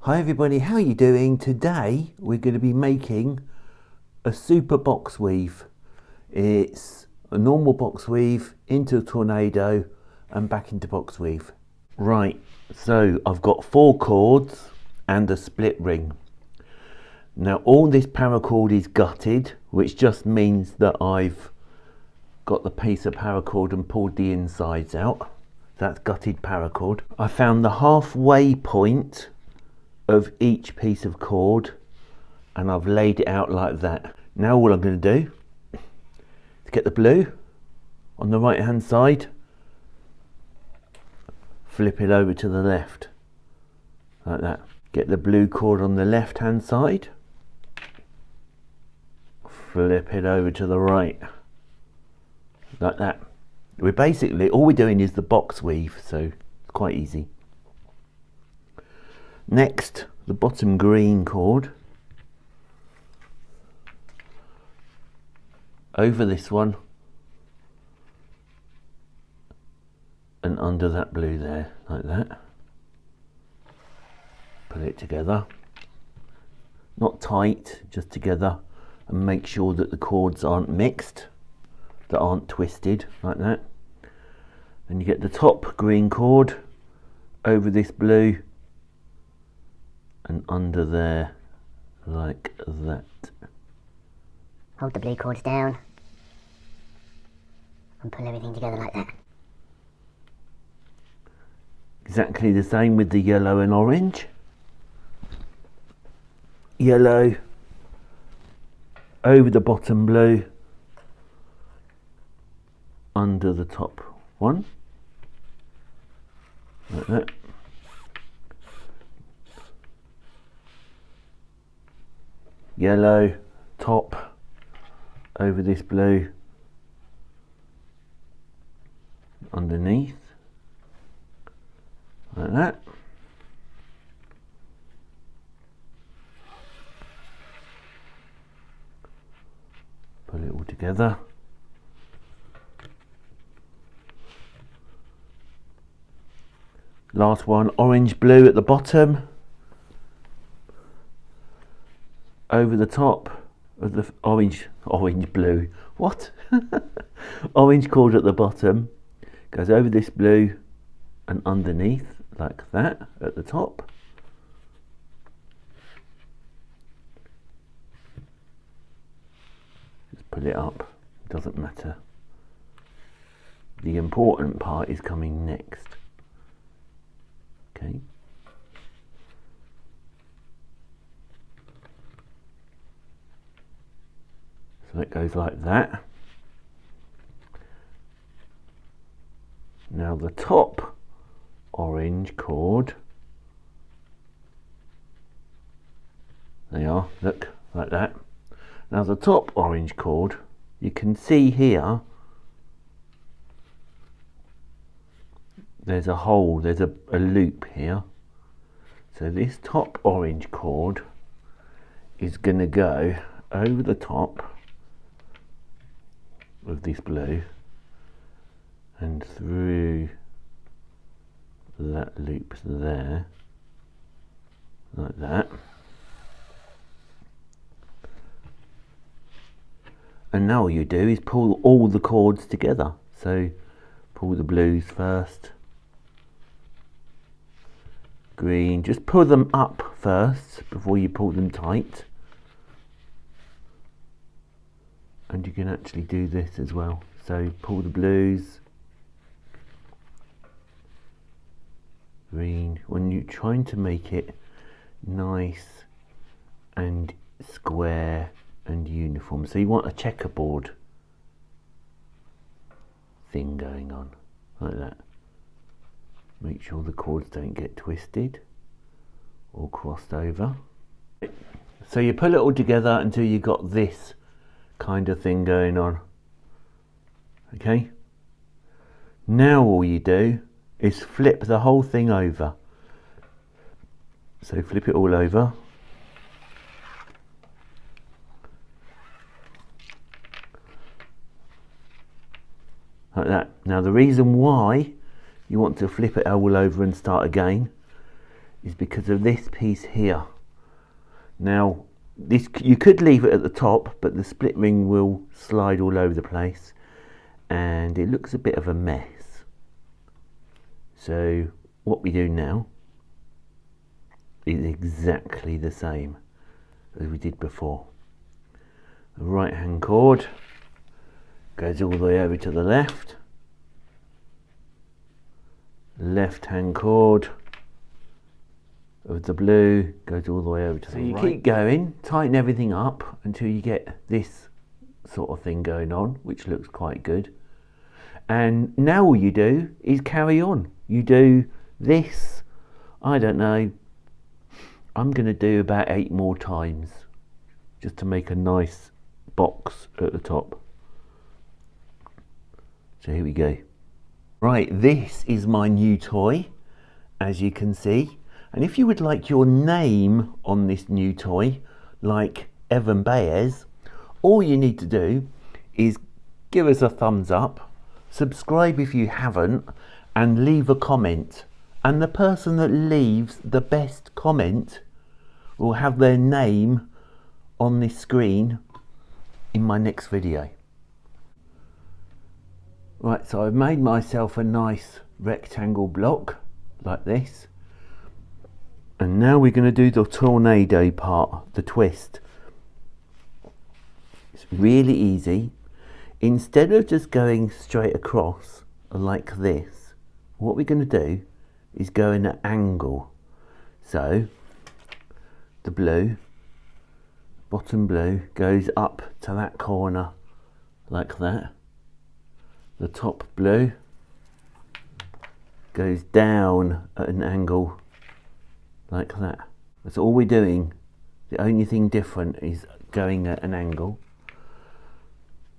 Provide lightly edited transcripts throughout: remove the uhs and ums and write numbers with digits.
Hi everybody, how are you doing? Today we're going to be making a super box weave. It's a normal box weave into a tornado and back into box weave. Right, so I've got 4 cords and a split ring. Now all this paracord is gutted, which just means that I've got the piece of paracord and pulled the insides out. That's gutted paracord. I found the halfway point of each piece of cord and I've laid it out like that. Now all I'm going to do is get the blue on the right hand side, flip it over to the left like that. Get the blue cord on the left hand side, flip it over to the right like that. We're basically, all we're doing is the box weave, so it's quite easy. Next, the bottom green cord over this one and under that blue there, like that. Put it together, not tight, just together, and make sure that the cords aren't mixed, that aren't twisted, like that. Then you get the top green cord over this blue and under there, like that. Hold the blue cords down and pull everything together like that. Exactly the same with the yellow and orange. Yellow over the bottom blue, under the top one, like that. Yellow top over this blue, underneath, like that. Put it all together. Last one, orange blue at the bottom, over the top of the orange blue, what? Orange cord at the bottom, goes over this blue and underneath like that at the top. Just put it up, doesn't matter. The important part is coming next. Okay. So it goes like that. Now the top orange cord, there you are, look, like that. Now the top orange cord, you can see here, there's a hole, there's a loop here. So this top orange cord is going to go over the top of this blue and through that loop there, like that. And now all you do is pull all the cords together. So pull the blues first, green, just pull them up first before you pull them tight. And you can actually do this as well. So pull the blues, green, when you're trying to make it nice and square and uniform. So you want a checkerboard thing going on, like that. Make sure the cords don't get twisted or crossed over. So you pull it all together until you got this kind of thing going on. Okay, now all you do is flip the whole thing over. So flip it all over, like that. Now the reason why you want to flip it all over and start again is because of this piece here. Now, this you could leave it at the top, but the split ring will slide all over the place and it looks a bit of a mess. So what we do now is exactly the same as we did before. The right hand cord goes all the way over to the left. Left hand cord of the blue goes all the way over to the right. So you keep going, tighten everything up until you get this sort of thing going on, which looks quite good. And now all you do is carry on. You do this, I don't know, I'm going to do about 8 more times just to make a nice box at the top. So here we go. Right, this is my new toy, as you can see. And if you would like your name on this new toy, like Evan Baez, all you need to do is give us a thumbs up, subscribe if you haven't, and leave a comment. And the person that leaves the best comment will have their name on this screen in my next video. Right, so I've made myself a nice rectangle block like this. And now we're going to do the tornado part, the twist. It's really easy. Instead of just going straight across like this, what we're going to do is go in an angle. So the blue, bottom blue, goes up to that corner like that. The top blue goes down at an angle like that. That's all we're doing. The only thing different is going at an angle.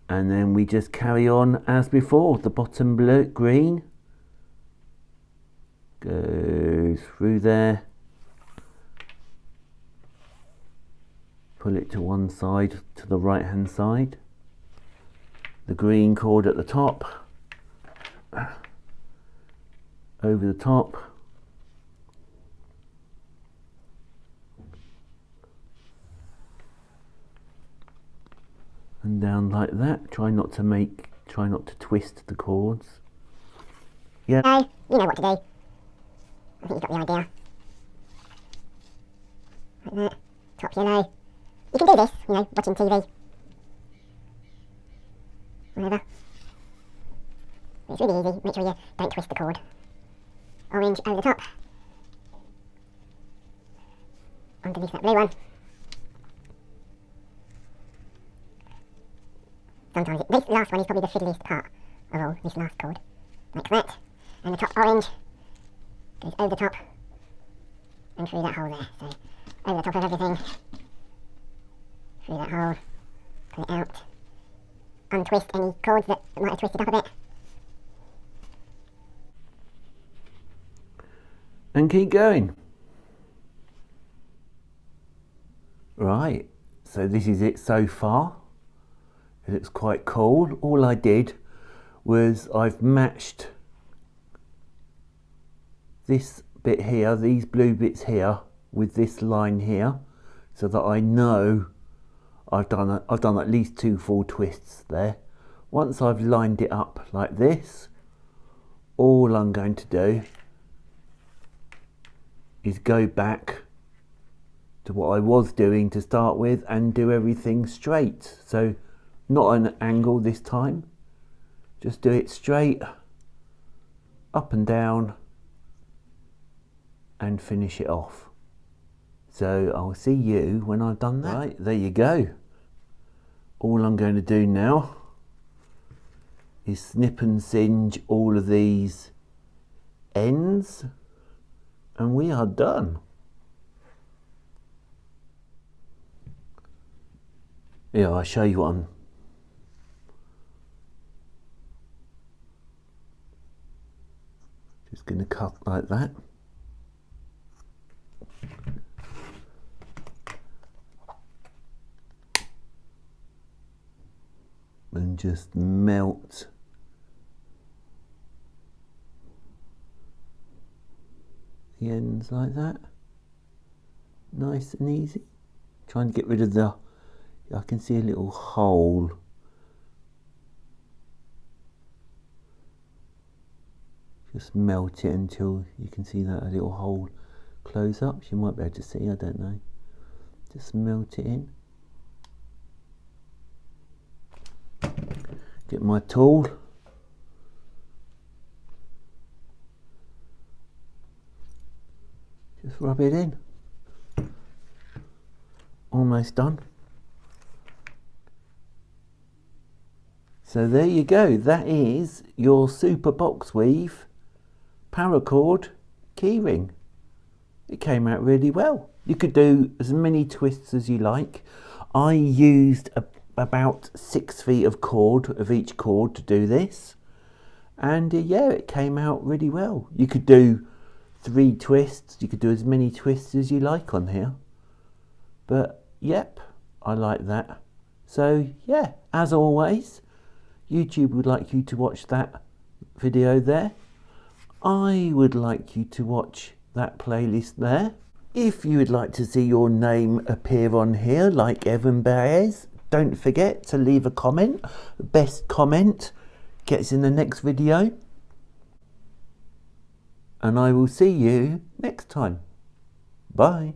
And then we just carry on as before. The bottom blue, green, goes through there. Pull it to one side, to the right hand side. The green cord at the top, over the top, and down like that. Try not to twist the cords. Yeah. No, you know what to do. I think you've got the idea. Like that. Top yellow. You can do this, you know, watching TV. Whatever. It's really easy. Make sure you don't twist the cord. Orange over the top. Underneath that blue one. Sometimes this last one is probably the fiddliest part of all, this last cord. Like that. And the top orange goes over the top and through that hole there. So over the top of everything. Through that hole. Pull it out. Untwist any cords that might have twisted up a bit. And keep going. Right, so this is it so far. It looks quite cool. All I did was I've matched this bit here, these blue bits here, with this line here, so that I know I've done at least 2 full twists there. Once I've lined it up like this, all I'm going to do is go back to what I was doing to start with and do everything straight. So not an angle this time, just do it straight, up and down, and finish it off. So I'll see you when I've done that. Right, there you go. All I'm going to do now is snip and singe all of these ends and we are done. Yeah, I'll show you what I'm just going to cut like that. And just melt the ends like that. nice and easy. Trying to get rid of the, I can see a little hole. Just melt it until you can see that a little hole close up. You might be able to see, I don't know. Just melt it in. Get my tool. Just rub it in. Almost done. So there you go. That is your Superbox Weave Paracord keyring. It came out really well. You could do as many twists as you like. I used about 6 feet of cord of each cord to do this, and yeah, it came out really well. You could do 3 twists. You could do as many twists as you like on here, but yep, I like that. So yeah, as always, YouTube would like you to watch that video there. I would like you to watch that playlist there. If you would like to see your name appear on here like Evan Baez, don't forget to leave a comment. The best comment gets in the next video. And I will see you next time. Bye.